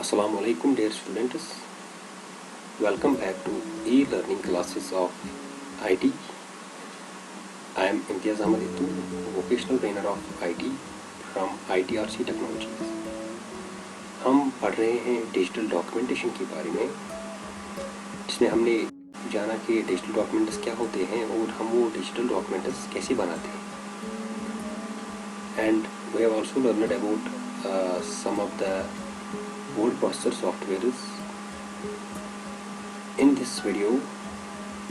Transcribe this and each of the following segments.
Assalamu alaikum dear students. Welcome back to e-learning classes of IT. I am Imtiaz Ahmed Ittu, vocational trainer of IT from ITRC Technologies. हम पढ़ रहे हैं digital documentation के बारे में, जिसमें हमने जाना कि डिजिटल डॉक्यूमेंट्स क्या होते हैं और हम वो डिजिटल डॉक्यूमेंट्स कैसे बनाते हैं. And we have also learned about some of the word processor softwares. In this video,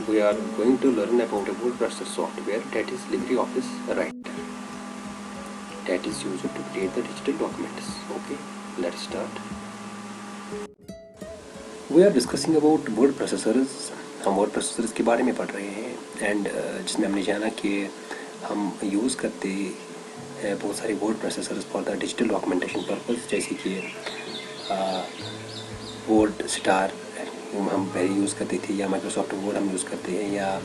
we are going to learn about a word processor software that is LibreOffice Writer, that is used to create the digital documents. Okay, let's start. We are discussing about word processors. हम word processors के बारे में पढ़ रहे हैं and जिसमें हमने जाना कि हम यूज़ करते हैं बहुत सारे word processors for the digital documentation purpose, जैसे कि वर्ड स्टार हम पहले यूज़ करते थे, या माइक्रोसॉफ्ट वर्ड हम यूज़ करते हैं, या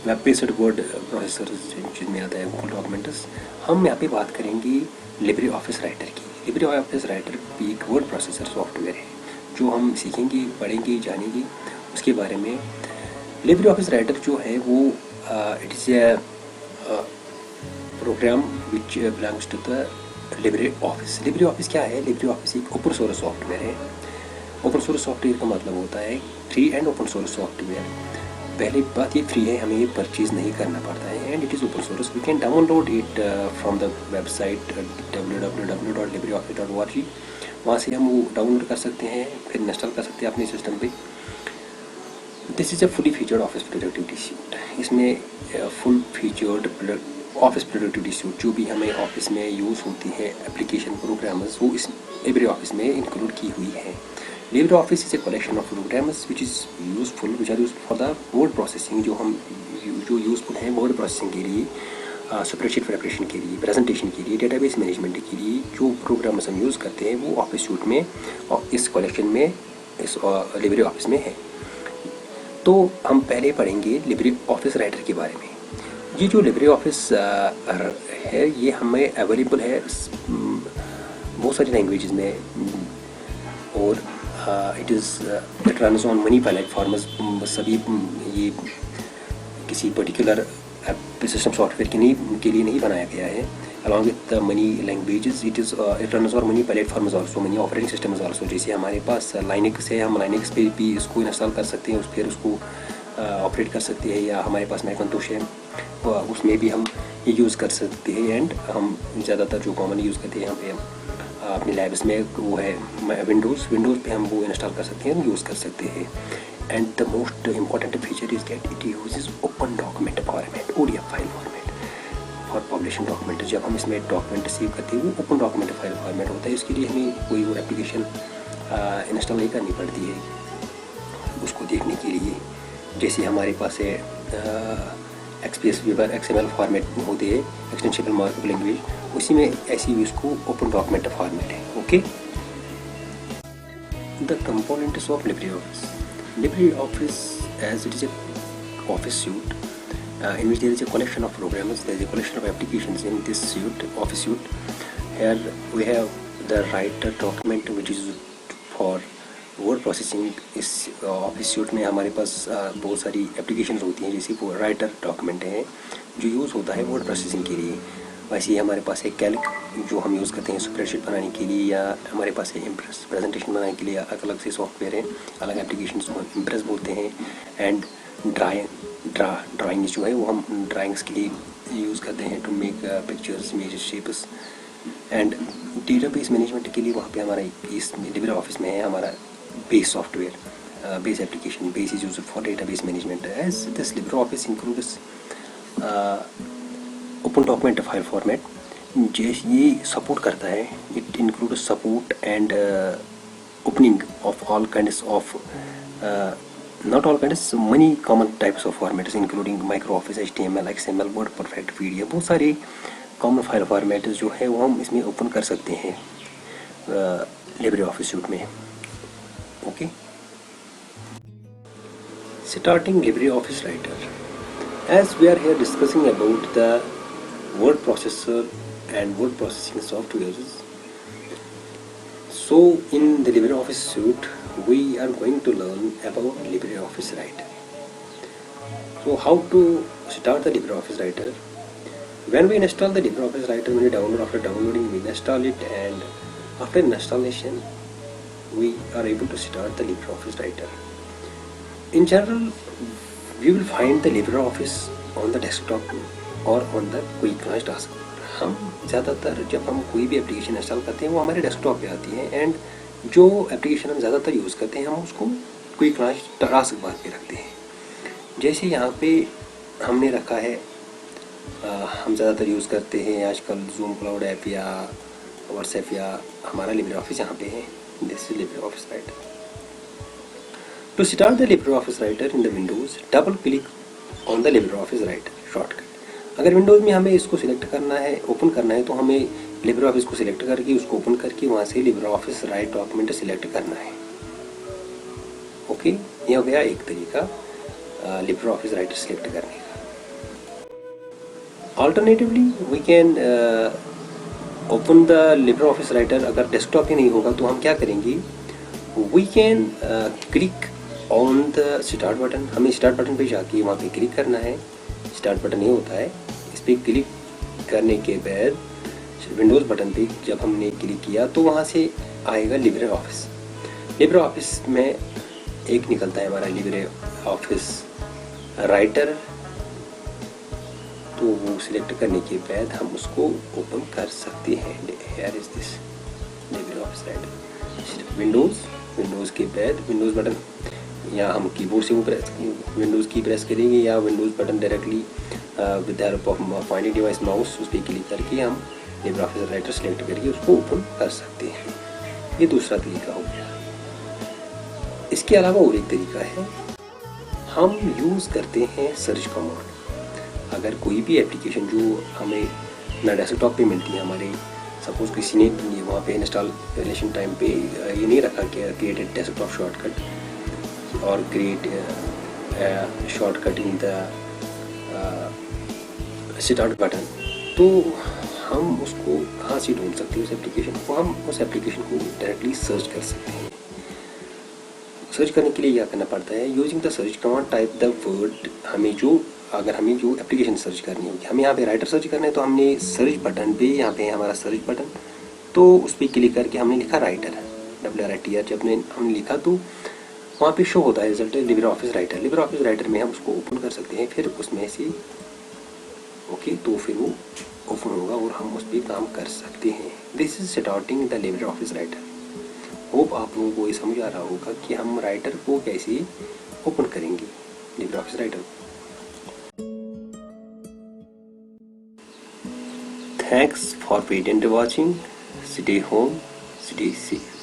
वेब बेस्ड वर्ड प्रोसेसर जिसमें आता है गूगल डॉक्यूमेंट्स. हम यहाँ पे बात करेंगे लिब्रे ऑफिस राइटर की. लिब्रे ऑफिस राइटर भी एक वर्ड प्रोसेसर सॉफ्टवेयर है जो हम सीखेंगे, पढ़ेंगे, जानेंगे उसके बारे में. लिब्रे ऑफिस राइटर जो है वो it is a program which belongs to the LibreOffice. LibreOffice क्या है? लिब्रे ऑफिस एक ओपन सोर्स सॉफ्टवेयर है. ओपन सोर्स सॉफ्टवेयर का मतलब होता है free and open source software. पहली बात ये फ्री है, हमें ये परचेज नहीं करना पड़ता है, and it is open source. We can download it from the website www.libreoffice.org. वहाँ से हम वो डाउनलोड कर सकते हैं, फिर इंस्टॉल कर सकते हैं अपने सिस्टम पे. This is a fully featured office productivity suite. इसमें full featured office productivity suite जो भी हमें ऑफिस में यूज़ होती है एप्लीकेशन प्रोग्राम्स, वो इस लिब्रे ऑफिस में इंक्लूड की हुई है. LibreOffice is a collection of programs which is useful which are use for the word processing. जो यूजफुल हैं वर्ड प्रोसेसिंग के लिए, स्प्रेडशीट प्रिपरेशन के लिए, प्रेजेंटेशन के लिए, डेटाबेस मैनेजमेंट के लिए जो प्रोग्राम्स हम यूज़ करते हैं वो ऑफिस सूट में और इस कलेक्शन में, इस लिब्रे ऑफिस में है. तो हम पहले पढ़ेंगे लिब्रे ऑफिस राइटर के बारे में. ये जो लिब्रे ऑफिस है ये हमें अवेलेबल है बहुत सारी लैंग्वेजेस में, और it runs on money platforms. सभी ये किसी पर्टिकुलर सिस्टम सॉफ्टवेयर के लिए नहीं बनाया गया है. Along with the money languages it runs on money platforms also, money operating systems also. जैसे हमारे पास लाइनक्स है, हम लाइनक्स पे भी इसको इंस्टॉल कर सकते हैं, फिर उसको ऑपरेट कर सकते हैं, या हमारे पास मैकintouch है उसमें भी हम ये यूज़ कर सकते हैं. एंड हम ज़्यादातर जो कॉमन यूज़ करते हैं यहाँ पे अपने लैब्स में वो है विंडोज़ पे हम वो इंस्टॉल कर सकते हैं, यूज़ कर सकते हैं. And the most important feature is that it uses open document format, ODF file format for publishing document. जब हम इसमें डॉक्यूमेंट सेव करते हैं वो ओपन डॉक्यूमेंट फाइल फॉर्मेट होता है. इसके लिए हमें कोई और एप्लीकेशन इंस्टॉल नहीं करनी पड़ती है उसको देखने के लिए. जैसे हमारे पास है XPS वेबर XML फॉर्मेट होते हैं, एक्सटेंसिबल मार्कअप लैंग्वेज, उसी में ऐसी उसको ओपन डॉक्यूमेंट फॉर्मेट है. Okay, the components of Libre office. Libre office as it is a office suite in which there is a collection of programs, there is a collection of applications in this suite, office suite. Here we have the writer document which is for word processing. इस office suit में हमारे पास बहुत सारी applications होती हैं, जैसे वो writer document है जो यूज़ होता है वर्ड प्रोसेसिंग के लिए. वैसे ही हमारे पास है कैल्क जो हम यूज़ करते हैं स्प्रेडशीट बनाने के लिए, या हमारे पास है इम्प्रेस प्रेजेंटेशन बनाने के लिए अलग अलग से सॉफ्टवेयर हैं, अलग एप्लीकेशंस को इम्प्रेस बोलते हैं. एंड ड्राइंग जो है वो हम ड्राइंग्स के लिए यूज़ करते हैं to make pictures, images, shapes. And database management के लिए वहाँ पे हमारा इस लिब्रे ऑफिस में है हमारा base software, base application. Base is used for database management. As this LibreOffice includes open document file format, ये सपोर्ट करता है. It includes support and opening of all kinds of not all kinds, many common types of formats including MicroOffice, HTML, XML, Word, Perfect, PDF. बहुत सारे common file formats जो है वो हम इसमें ओपन कर सकते हैं LibreOffice सूट में. Okay. Starting LibreOffice Writer. As we are here discussing about the word processor and word processing softwares, So in the LibreOffice suite, we are going to learn about LibreOffice Writer. So how to start the LibreOffice Writer? When we install the LibreOffice Writer, after downloading, we install it, and after installation, we are able to start the LibreOffice Writer. In general, we will find the LibreOffice on the desktop or on the Quick Launch taskbar. हम ज़्यादातर जब हम कोई भी application install करते हैं वो हमारे डेस्कटॉप पे आती है, एंड जो एप्लीकेशन हम ज़्यादातर यूज़ करते हैं हम उसको क्विक लॉन्च टास्कबार पे रखते हैं। जैसे यहाँ पे हमने रखा है, हम ज़्यादातर यूज़ करते हैं आजकल जूम क्लाउड ऐप या व्हाट्सएप, या हमारा लिब्रे यहाँ पे है। This is LibreOffice writer. To start the LibreOffice writer in the Windows, double click on the LibreOffice writer shortcut. अगर विंडोज़ में हमें इसको सिलेक्ट करना है, ओपन करना है, तो हमें LibreOffice को सिलेक्ट करके उसको ओपन करके वहाँ से LibreOffice राइट डॉक्यूमेंट सिलेक्ट करना है। ओके, ये हो गया एक तरीका LibreOffice राइटर सिलेक्ट करने का। Alternatively we can open the LibreOffice writer. अगर डेस्कटॉप ही नहीं होगा तो हम क्या करेंगे, we can click on the start button. हमें स्टार्ट बटन पे जाके वहाँ पे क्लिक करना है। स्टार्ट बटन ये होता है, इस पर क्लिक करने के बाद विंडोज़ बटन पे जब हमने क्लिक किया तो वहाँ से आएगा LibreOffice में एक निकलता है हमारा LibreOffice राइटर। तो वो सिलेक्ट करने के बाद हम उसको ओपन कर सकते हैं। Here is this LibreOffice writer. Windows के बाद विंडोज़ बटन, या हम कीबोर्ड से वो विंडोज़ की प्रेस करेंगे, या Windows button directly with the help of finding device mouse उस पर क्लिक करके हम LibreOffice राइटर सेलेक्ट करके उसको ओपन कर सकते हैं। ये दूसरा तरीका हो गया। इसके अलावा और एक तरीका है, हम यूज़ करते हैं सर्च कमांड। अगर कोई भी एप्लीकेशन जो हमें ना डेस्कटॉप पे मिलती है, हमारे सपोज किसी ने वहाँ पे इंस्टॉलेशन टाइम पे ये नहीं रखा कि क्रिएटेड डेस्कटॉप शॉर्टकट और create shortcut in the start button, तो हम उसको कहाँ से ढूंढ सकते हैं उस एप्लीकेशन को? हम उस एप्लीकेशन को डायरेक्टली सर्च कर सकते हैं। सर्च करने के लिए क्या करना पड़ता है, using the search command type the word. अगर हमें जो एप्लीकेशन सर्च करनी होगी, हमें यहाँ पे राइटर सर्च करना है, तो हमने सर्च बटन पे, यहाँ पे हमारा सर्च बटन, तो उस पर क्लिक करके हमने लिखा राइटर, WRITER। जब हमने लिखा तो वहाँ पे शो होता है रिजल्ट LibreOffice राइटर में हम उसको ओपन कर सकते हैं। फिर उसमें से ओके, तो फिर वो ओपन होगा और हम उस पर काम कर सकते हैं। This is starting the LibreOffice writer. Hope आप लोगों को ये समझ आ रहा होगा कि हम राइटर को कैसे ओपन करेंगे, LibreOffice writer. Thanks for patient watching. Stay home, stay safe.